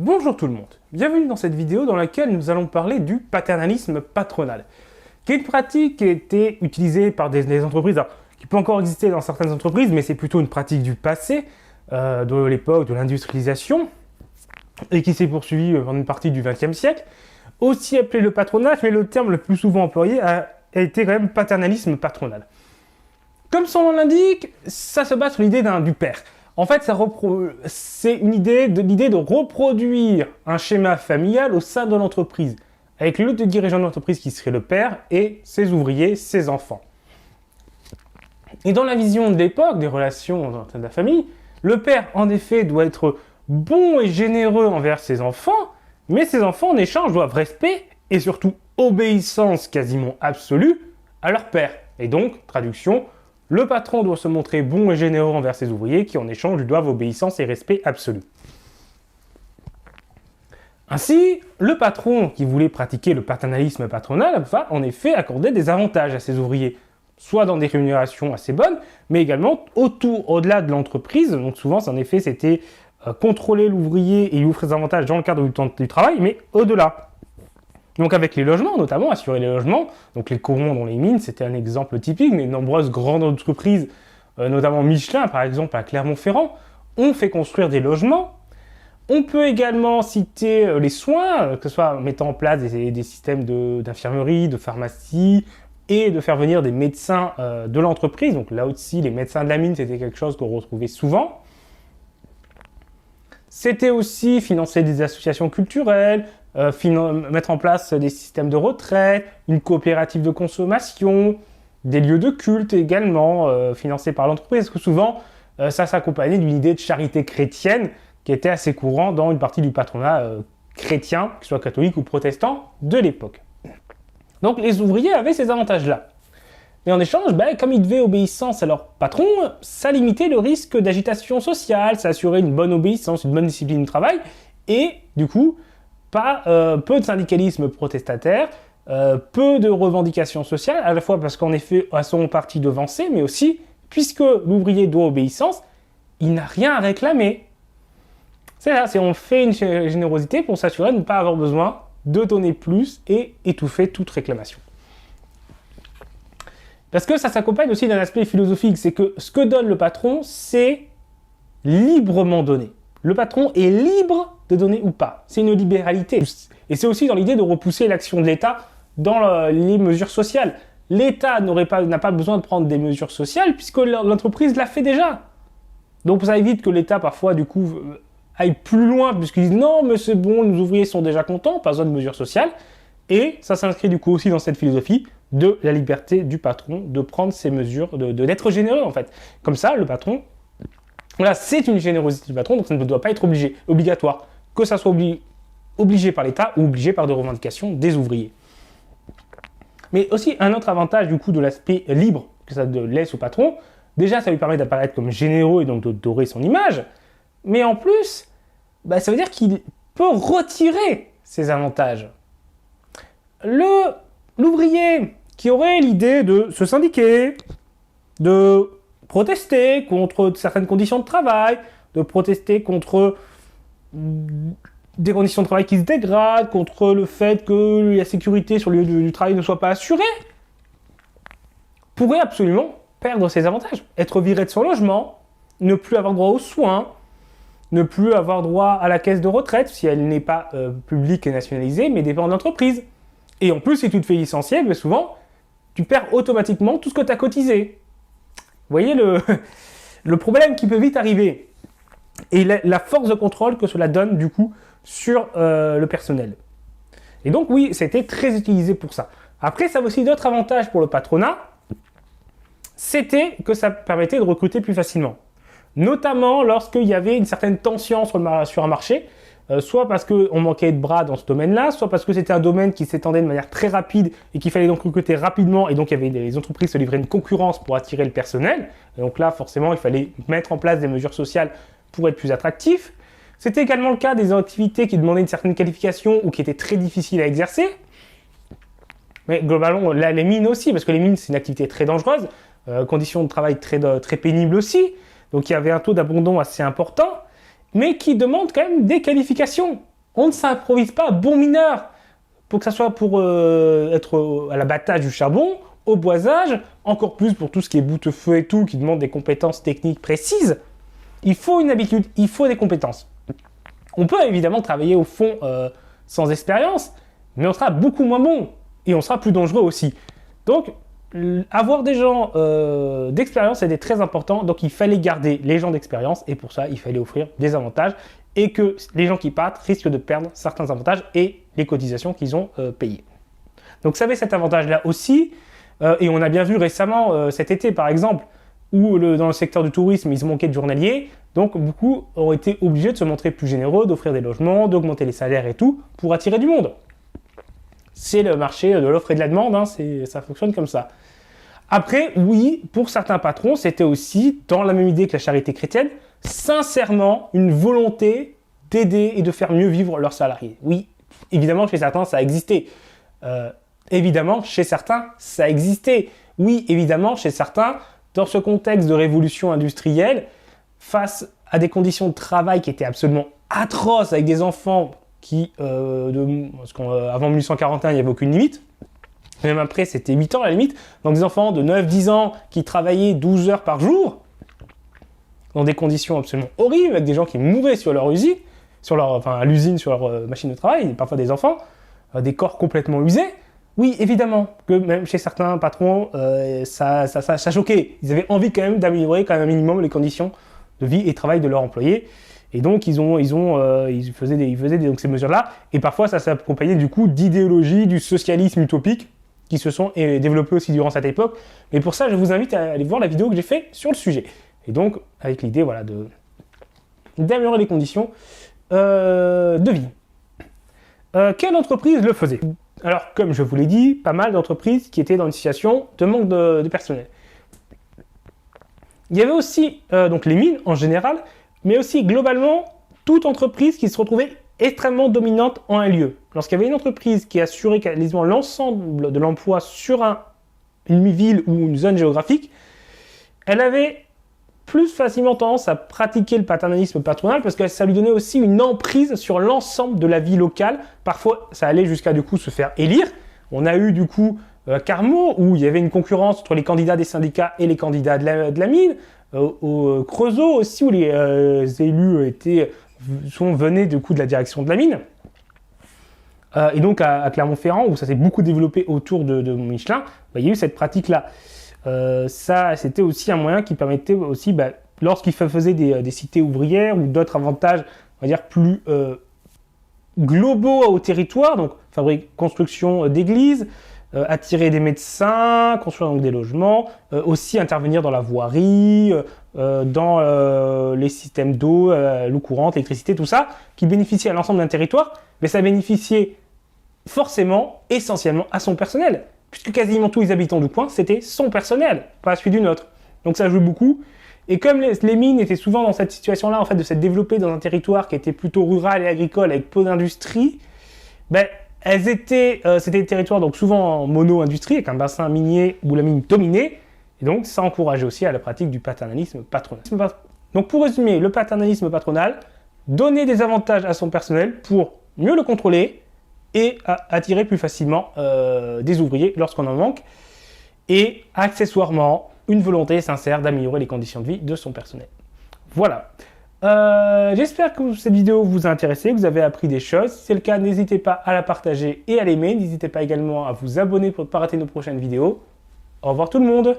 Bonjour tout le monde, bienvenue dans cette vidéo dans laquelle nous allons parler du paternalisme patronal, qui est une pratique qui a été utilisée par des entreprises, alors, qui peut encore exister dans certaines entreprises, mais c'est plutôt une pratique du passé, de l'époque de l'industrialisation, et qui s'est poursuivie pendant une partie du XXe siècle, aussi appelé le patronage, mais le terme le plus souvent employé a été quand même paternalisme patronal. Comme son nom l'indique, ça se base sur l'idée du père. En fait, c'est l'idée de reproduire un schéma familial au sein de l'entreprise, avec le dirigeant de l'entreprise qui serait le père et ses ouvriers, ses enfants. Et dans la vision de l'époque, des relations de la famille, le père, en effet, doit être bon et généreux envers ses enfants, mais ses enfants, en échange, doivent respect et surtout obéissance quasiment absolue à leur père. Et donc, traduction, le patron doit se montrer bon et généreux envers ses ouvriers qui, en échange, lui doivent obéissance et respect absolu. Ainsi, le patron qui voulait pratiquer le paternalisme patronal va en effet accorder des avantages à ses ouvriers, soit dans des rémunérations assez bonnes, mais également au-delà de l'entreprise. Donc souvent, en effet, c'était contrôler l'ouvrier et lui offrir des avantages dans le cadre du temps du travail, mais au-delà. Donc avec les logements, notamment, assurer les logements, donc les corons dans les mines, c'était un exemple typique, mais de nombreuses grandes entreprises, notamment Michelin par exemple à Clermont-Ferrand, ont fait construire des logements. On peut également citer les soins, que ce soit en mettant en place des systèmes d'infirmerie, de pharmacie, et de faire venir des médecins de l'entreprise. Donc là aussi, les médecins de la mine, c'était quelque chose qu'on retrouvait souvent. C'était aussi financer des associations culturelles, mettre en place des systèmes de retraite, une coopérative de consommation, des lieux de culte également, financés par l'entreprise, parce que souvent, ça s'accompagnait d'une idée de charité chrétienne qui était assez courant dans une partie du patronat chrétien, que ce soit catholique ou protestant, de l'époque. Donc les ouvriers avaient ces avantages-là. Mais en échange, comme ils devaient obéissance à leur patron, ça limitait le risque d'agitation sociale, ça assurait une bonne obéissance, une bonne discipline du travail, et du coup, peu de syndicalisme protestataire, peu de revendications sociales, à la fois parce qu'en effet, elles sont partie devancées, mais aussi, puisque l'ouvrier doit obéissance, il n'a rien à réclamer. C'est ça, on fait une générosité pour s'assurer de ne pas avoir besoin de donner plus et étouffer toute réclamation. Parce que ça s'accompagne aussi d'un aspect philosophique, c'est que ce que donne le patron, c'est librement donné. Le patron est libre de donner ou pas. C'est une libéralité. Et c'est aussi dans l'idée de repousser l'action de l'État dans les mesures sociales. L'État n'a pas besoin de prendre des mesures sociales puisque l'entreprise l'a fait déjà. Donc ça évite que l'État parfois du coup aille plus loin puisqu'il dit non mais c'est bon, nos ouvriers sont déjà contents, pas besoin de mesures sociales. Et ça s'inscrit du coup aussi dans cette philosophie de la liberté du patron de prendre ces mesures, d'être généreux en fait. Comme ça, le patron, voilà, c'est une générosité du patron, donc ça ne doit pas être obligatoire, que ça soit obligé par l'État ou obligé par des revendications des ouvriers. Mais aussi un autre avantage du coup de l'aspect libre que ça laisse au patron, déjà ça lui permet d'apparaître comme généreux et donc de dorer son image, mais en plus, ça veut dire qu'il peut retirer ses avantages. L'ouvrier qui aurait l'idée de se syndiquer, de protester contre certaines conditions de travail, de protester contre des conditions de travail qui se dégradent, contre le fait que la sécurité sur le lieu du travail ne soit pas assurée, pourrait absolument perdre ses avantages. Être viré de son logement, ne plus avoir droit aux soins, ne plus avoir droit à la caisse de retraite si elle n'est pas publique et nationalisée, mais dépend de l'entreprise. Et en plus, si tu te fais licencier, souvent, tu perds automatiquement tout ce que tu as cotisé. Vous voyez le problème qui peut vite arriver et la force de contrôle que cela donne du coup sur le personnel. Et donc oui, c'était très utilisé pour ça. Après, ça a aussi d'autres avantages pour le patronat. C'était que ça permettait de recruter plus facilement. Notamment lorsqu'il y avait une certaine tension sur un marché, soit parce qu'on manquait de bras dans ce domaine-là, soit parce que c'était un domaine qui s'étendait de manière très rapide et qu'il fallait donc recruter rapidement et donc il y avait les entreprises se livraient une concurrence pour attirer le personnel. Et donc là, forcément, il fallait mettre en place des mesures sociales pour être plus attractif. C'était également le cas des activités qui demandaient une certaine qualification ou qui étaient très difficiles à exercer. Mais globalement, là, les mines aussi, parce que les mines, c'est une activité très dangereuse, conditions de travail très pénibles aussi. Donc il y avait un taux d'abandon assez important, mais qui demande quand même des qualifications. On ne s'improvise pas bon mineur. Pour que ça soit pour être à l'abattage du charbon, au boisage, encore plus pour tout ce qui est boute-feu et tout, qui demande des compétences techniques précises, il faut une habitude, il faut des compétences. On peut évidemment travailler au fond sans expérience, mais on sera beaucoup moins bon et on sera plus dangereux aussi. Donc, avoir des gens d'expérience, c'était très important. Donc, il fallait garder les gens d'expérience et pour ça, il fallait offrir des avantages et que les gens qui partent risquent de perdre certains avantages et les cotisations qu'ils ont payées. Donc, ça avait cet avantage-là aussi. Et on a bien vu récemment, cet été par exemple, où dans le secteur du tourisme, ils manquaient de journaliers. Donc, beaucoup ont été obligés de se montrer plus généreux, d'offrir des logements, d'augmenter les salaires et tout, pour attirer du monde. C'est le marché de l'offre et de la demande, hein, ça fonctionne comme ça. Après, oui, pour certains patrons, c'était aussi, dans la même idée que la charité chrétienne, sincèrement une volonté d'aider et de faire mieux vivre leurs salariés. Oui, évidemment, chez certains, ça a existé. Évidemment, chez certains, ça a existé. Oui, évidemment, chez certains, dans ce contexte de révolution industrielle, face à des conditions de travail qui étaient absolument atroces, avec des enfants qui, avant 1841, il n'y avait aucune limite. Même après, c'était 8 ans à la limite. Donc des enfants de 9-10 ans qui travaillaient 12 heures par jour, dans des conditions absolument horribles, avec des gens qui mouraient sur leur usine, à l'usine, sur leur machine de travail, parfois des enfants, des corps complètement usés. Oui, évidemment, que même chez certains patrons, ça choquait. Ils avaient envie quand même d'améliorer quand même un minimum les conditions de vie et de travail de leurs employés. Et donc, ils faisaient donc ces mesures-là. Et parfois, ça s'accompagnait du coup d'idéologies du socialisme utopique qui se sont développées aussi durant cette époque. Mais pour ça, je vous invite à aller voir la vidéo que j'ai faite sur le sujet. Et donc, avec l'idée voilà, d'améliorer les conditions de vie. Quelle entreprise le faisait? Alors, comme je vous l'ai dit, pas mal d'entreprises qui étaient dans une situation de manque de personnel. Il y avait aussi donc les mines en général, mais aussi globalement toute entreprise qui se retrouvait extrêmement dominante en un lieu. Lorsqu'il y avait une entreprise qui assurait quasiment l'ensemble de l'emploi sur une ville ou une zone géographique, elle avait plus facilement tendance à pratiquer le paternalisme patronal parce que ça lui donnait aussi une emprise sur l'ensemble de la vie locale. Parfois, ça allait jusqu'à du coup se faire élire. On a eu du coup Carmaux où il y avait une concurrence entre les candidats des syndicats et les candidats de la mine. Au Creusot aussi où les élus venaient du coup de la direction de la mine. Et donc à Clermont-Ferrand où ça s'est beaucoup développé autour de Michelin, il y a eu cette pratique-là. Ça, c'était aussi un moyen qui permettait aussi, lorsqu'il faisait des cités ouvrières ou d'autres avantages, on va dire, plus globaux au territoire, donc construction d'églises, attirer des médecins, construire donc des logements, aussi intervenir dans la voirie, dans les systèmes d'eau, l'eau courante, l'électricité, tout ça, qui bénéficiait à l'ensemble d'un territoire, mais ça bénéficiait forcément, essentiellement à son personnel. Puisque quasiment tous les habitants du coin, c'était son personnel, pas celui du nôtre. Donc ça joue beaucoup. Et comme les mines étaient souvent dans cette situation-là, en fait, de s'être développées dans un territoire qui était plutôt rural et agricole, avec peu d'industrie, c'était des territoires donc souvent en mono-industrie, avec un bassin minier où la mine dominait. Et donc ça encourageait aussi à la pratique du paternalisme patronal. Donc pour résumer, le paternalisme patronal, donner des avantages à son personnel pour mieux le contrôler, et à attirer plus facilement des ouvriers lorsqu'on en manque, et accessoirement une volonté sincère d'améliorer les conditions de vie de son personnel. Voilà. J'espère que cette vidéo vous a intéressé, que vous avez appris des choses. Si c'est le cas, n'hésitez pas à la partager et à l'aimer. N'hésitez pas également à vous abonner pour ne pas rater nos prochaines vidéos. Au revoir tout le monde.